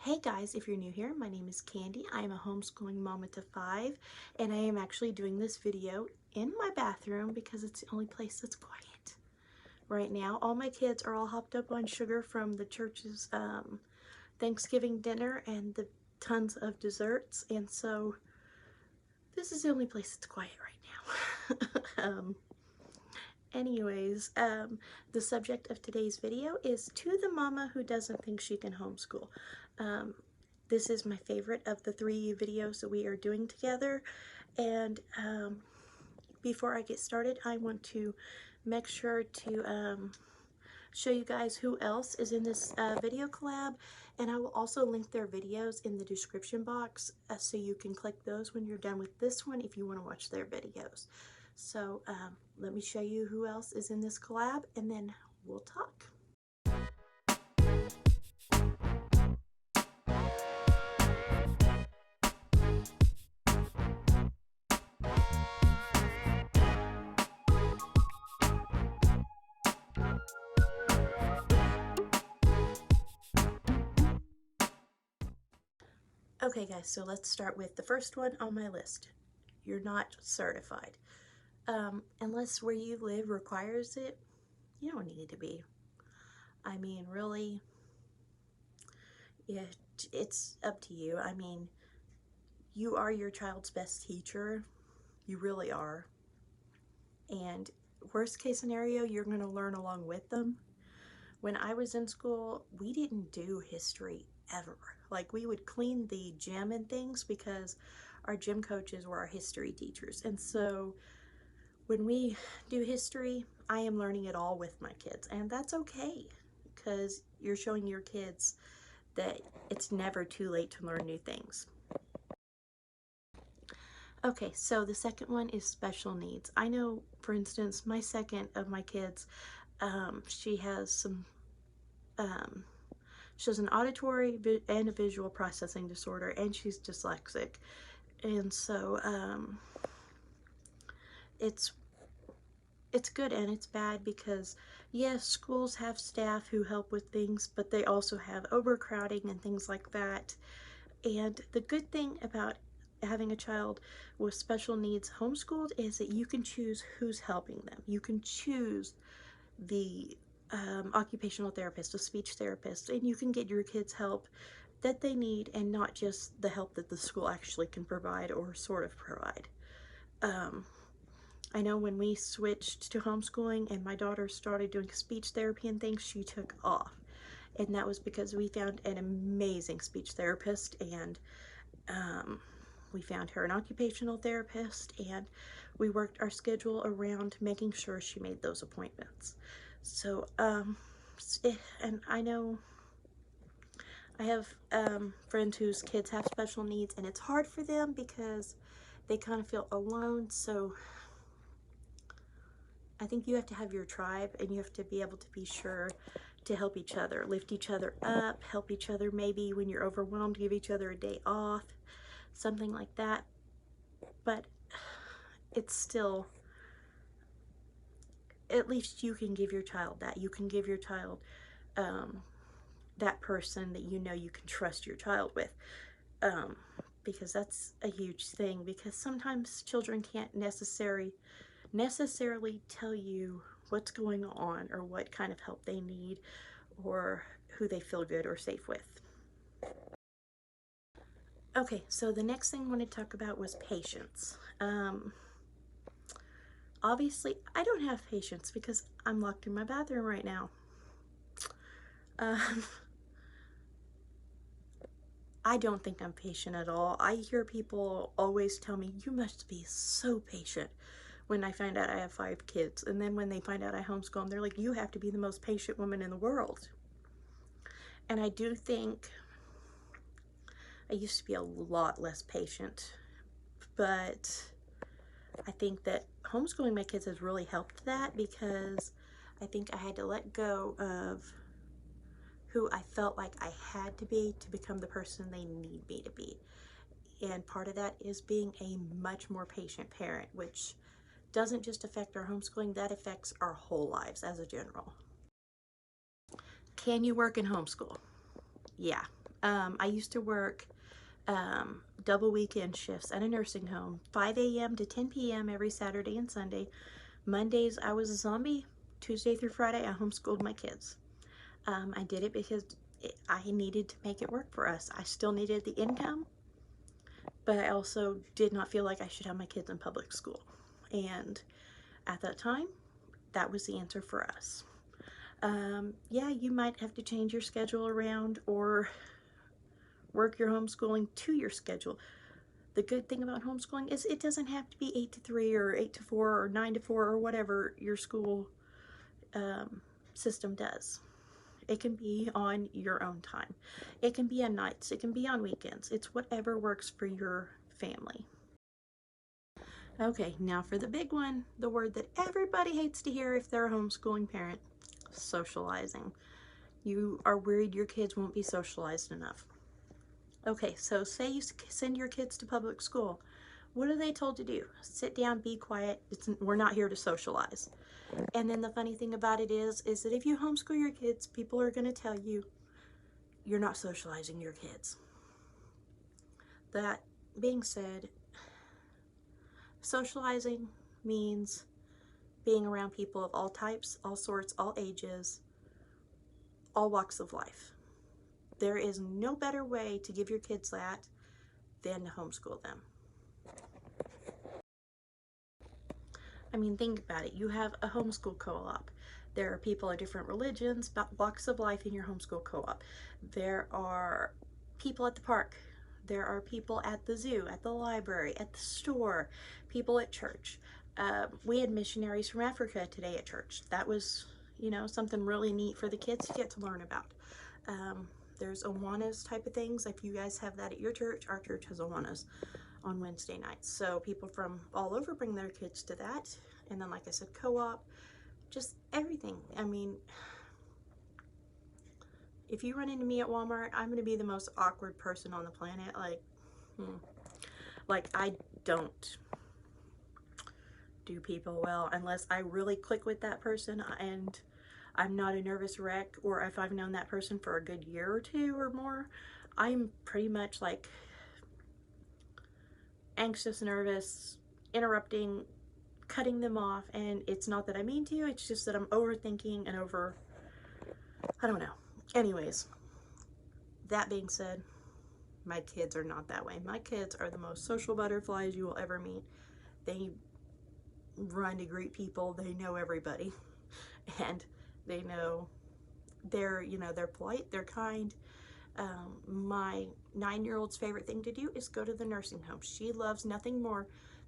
Hey guys, if you're new here, my name is Candy. I am a homeschooling mama to 5, and I am actually doing this video in my bathroom because it's the only place that's quiet right now. All my kids are all hopped up on sugar from the church's Thanksgiving dinner and the tons of desserts, and so this is the only place that's quiet right now. Anyways, the subject of today's video is To the Mama Who Doesn't Think She Can Homeschool. This is my favorite of the 3 videos that we are doing together, and before I get started, I want to make sure to show you guys who else is in this video collab, and I will also link their videos in the description box so you can click those when you're done with this one if you want to watch their videos. So let me show you who else is in this collab, and then we'll talk. Okay guys, so let's start with the first one on my list. You're not certified. Unless where you live requires it, you don't need to be. I mean, really, yeah, it's up to you. I mean, you are your child's best teacher. You really are. And worst case scenario, you're going to learn along with them. When I was in school, we didn't do history ever. Like, we would clean the gym and things because our gym coaches were our history teachers. And so when we do history, I am learning it all with my kids, and that's okay because you're showing your kids that it's never too late to learn new things. Okay, so the second one is special needs. I know, for instance, my second of my kids, she has an auditory and a visual processing disorder, and she's dyslexic. And so it's good and it's bad because yes, schools have staff who help with things, but they also have overcrowding and things like that. And the good thing about having a child with special needs homeschooled is that you can choose who's helping them. You can choose the occupational therapist, a speech therapist, and you can get your kids help that they need and not just the help that the school actually can provide or sort of provide. I know when we switched to homeschooling and my daughter started doing speech therapy and things, she took off. And that was because we found an amazing speech therapist, and we found her an occupational therapist, and we worked our schedule around making sure she made those appointments. So, and I know I have friends whose kids have special needs, and it's hard for them because they kind of feel alone. So I think you have to have your tribe, and you have to be able to be sure to help each other, lift each other up, help each other. Maybe when you're overwhelmed, give each other a day off, something like that. But it's still, at least you can give your child that. You can give your child that person that you know you can trust your child with. Because that's a huge thing, because sometimes children can't necessarily tell you what's going on or what kind of help they need or who they feel good or safe with. Okay, so the next thing I want to talk about was patience. Obviously, I don't have patience because I'm locked in my bathroom right now. I don't think I'm patient at all. I hear people always tell me, you must be so patient, when I find out I have 5 kids. And then when they find out I homeschool them, they're like, you have to be the most patient woman in the world. And I do think I used to be a lot less patient, but I think that homeschooling my kids has really helped that, because I think I had to let go of who I felt like I had to be to become the person they need me to be. And part of that is being a much more patient parent, which doesn't just affect our homeschooling, that affects our whole lives as a general. Can you work in homeschool? Yeah, I used to work double weekend shifts at a nursing home, 5 a.m. to 10 p.m. every Saturday and Sunday. Mondays, I was a zombie. Tuesday through Friday, I homeschooled my kids. I did it because I needed to make it work for us. I still needed the income, but I also did not feel like I should have my kids in public school. And at that time, that was the answer for us. Yeah, you might have to change your schedule around or work your homeschooling to your schedule. The good thing about homeschooling is it doesn't have to be 8 to 3 or 8 to 4 or 9 to 4 or whatever your school system does. It can be on your own time. It can be on nights. It can be on weekends. It's whatever works for your family. Okay, now for the big one, the word that everybody hates to hear if they're a homeschooling parent, socializing. You are worried your kids won't be socialized enough. Okay, so say you send your kids to public school. What are they told to do? Sit down, be quiet. We're not here to socialize. And then the funny thing about it is that if you homeschool your kids, people are going to tell you you're not socializing your kids. That being said, socializing means being around people of all types, all sorts, all ages, all walks of life. There is no better way to give your kids that than to homeschool them. I mean, think about it. You have a homeschool co-op. There are people of different religions, walks of life in your homeschool co-op. There are people at the park. There are people at the zoo, at the library, at the store, people at church. We had missionaries from Africa today at church. That was, you know, something really neat for the kids to get to learn about. There's Awanas type of things. If you guys have that at your church, our church has Awanas on Wednesday nights. So people from all over bring their kids to that. And then, like I said, co-op, just everything. I mean, if you run into me at Walmart, I'm going to be the most awkward person on the planet. Like I don't do people well unless I really click with that person and I'm not a nervous wreck, or if I've known that person for a good year or two or more, I'm pretty much like anxious, nervous, interrupting, cutting them off. And it's not that I mean to, it's just that I'm overthinking and I don't know. Anyways, that being said, my kids are not that way. My kids are the most social butterflies you will ever meet. They run to greet people. They know everybody. And they know they're polite, they're kind. My 9-year-old's favorite thing to do is go to the nursing home. She loves nothing more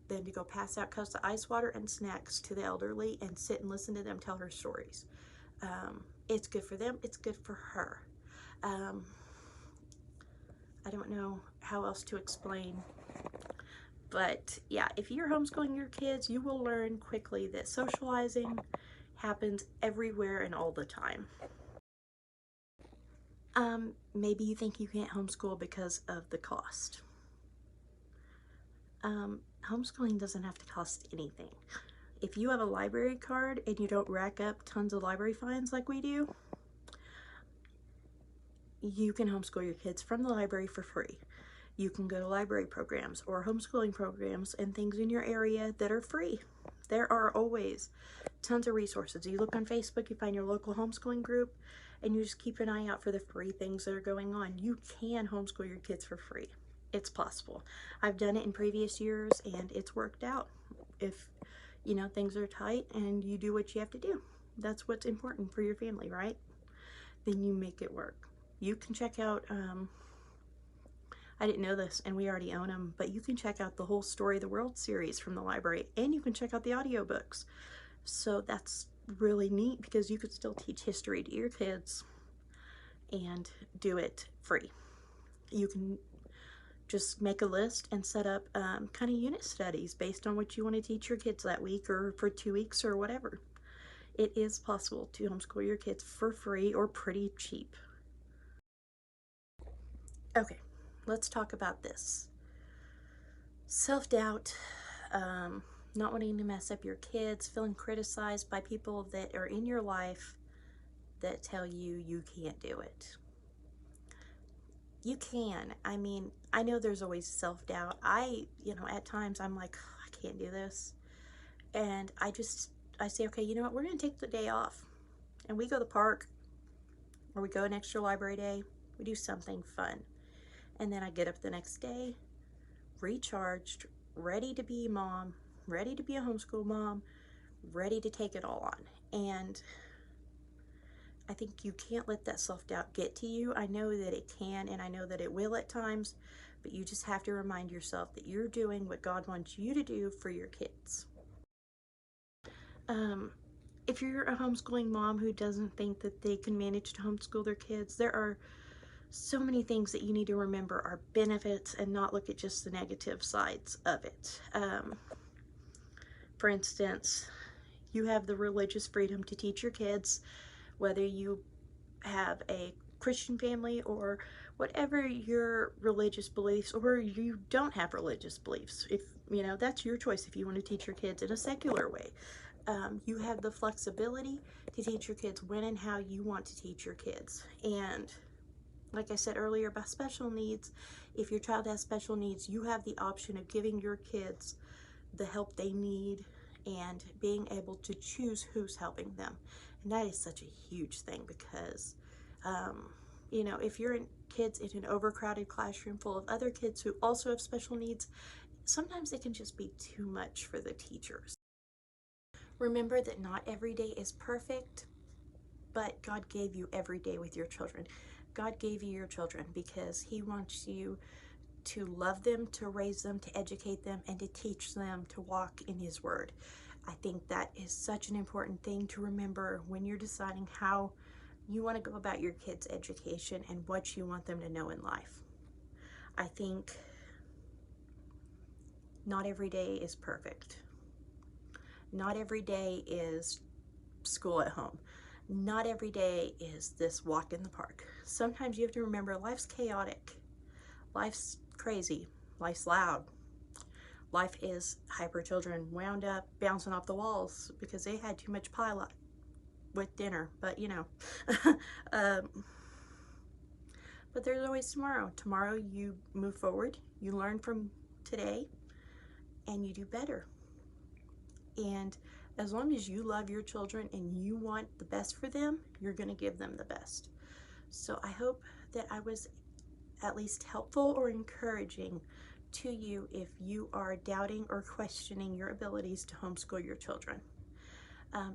than to go pass out cups of ice water and snacks to the elderly and sit and listen to them tell her stories. It's good for them. It's good for her. I don't know how else to explain. But yeah, if you're homeschooling your kids, you will learn quickly that socializing happens everywhere and all the time. Maybe you think you can't homeschool because of the cost. Homeschooling doesn't have to cost anything. If you have a library card and you don't rack up tons of library fines like we do, you can homeschool your kids from the library for free. You can go to library programs or homeschooling programs and things in your area that are free. There are always tons of resources. You look on Facebook, you find your local homeschooling group, and you just keep an eye out for the free things that are going on. You can homeschool your kids for free. It's possible. I've done it in previous years and it's worked out. If, you know, things are tight and you do what you have to do, that's what's important for your family, right? Then you make it work. You can check out, I didn't know this and we already own them, but you can check out the whole Story of the World series from the library, and you can check out the audiobooks. So that's really neat because you could still teach history to your kids and do it free. You can just make a list and set up kind of unit studies based on what you want to teach your kids that week or for 2 weeks or whatever. It is possible to homeschool your kids for free or pretty cheap. Okay, let's talk about this. Self-doubt, not wanting to mess up your kids, feeling criticized by people that are in your life that tell you you can't do it. you can. I mean, I know there's always self-doubt. At times I'm like, "Oh, I can't do this." And I say, okay, you know what? We're going to take the day off and we go to the park, or we go an extra library day. We do something fun. And then I get up the next day, recharged, ready to be mom, ready to be a homeschool mom, ready to take it all on. And I think you can't let that self-doubt get to you. I know that it can, and I know that it will at times, but you just have to remind yourself that you're doing what God wants you to do for your kids. If you're a homeschooling mom who doesn't think that they can manage to homeschool their kids, there are so many things that you need to remember are benefits and not look at just the negative sides of it. For instance, you have the religious freedom to teach your kids, whether you have a Christian family or whatever your religious beliefs, or you don't have religious beliefs. If that's your choice. If you want to teach your kids in a secular way, you have the flexibility to teach your kids when and how you want to teach your kids. And like I said earlier about special needs, if your child has special needs, you have the option of giving your kids the help they need and being able to choose who's helping them. And that is such a huge thing because, if you're kids in an overcrowded classroom full of other kids who also have special needs, sometimes it can just be too much for the teachers. Remember that not every day is perfect, but God gave you every day with your children. God gave you your children because He wants you to love them, to raise them, to educate them, and to teach them to walk in His Word. I think that is such an important thing to remember when you're deciding how you want to go about your kids' education and what you want them to know in life. I think not every day is perfect. Not every day is school at home. Not every day is this walk in the park. Sometimes you have to remember life's chaotic. Life's crazy. Life's loud. Life is hyper children wound up bouncing off the walls because they had too much pie with dinner. But but there's always tomorrow. Tomorrow you move forward, you learn from today, and you do better. And as long as you love your children and you want the best for them, you're going to give them the best. So I hope that I was at least helpful or encouraging to you if you are doubting or questioning your abilities to homeschool your children.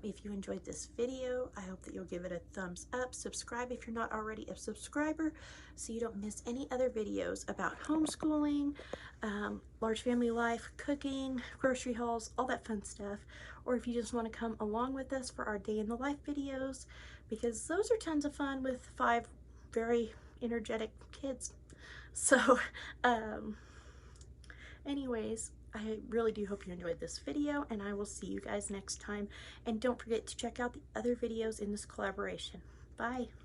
If you enjoyed this video, I hope that you'll give it a thumbs up. Subscribe if you're not already a subscriber so you don't miss any other videos about homeschooling, large family life, cooking, grocery hauls, all that fun stuff. Or if you just want to come along with us for our day in the life videos, because those are tons of fun with 5 very energetic kids. So, anyways, I really do hope you enjoyed this video, and I will see you guys next time. And don't forget to check out the other videos in this collaboration. Bye!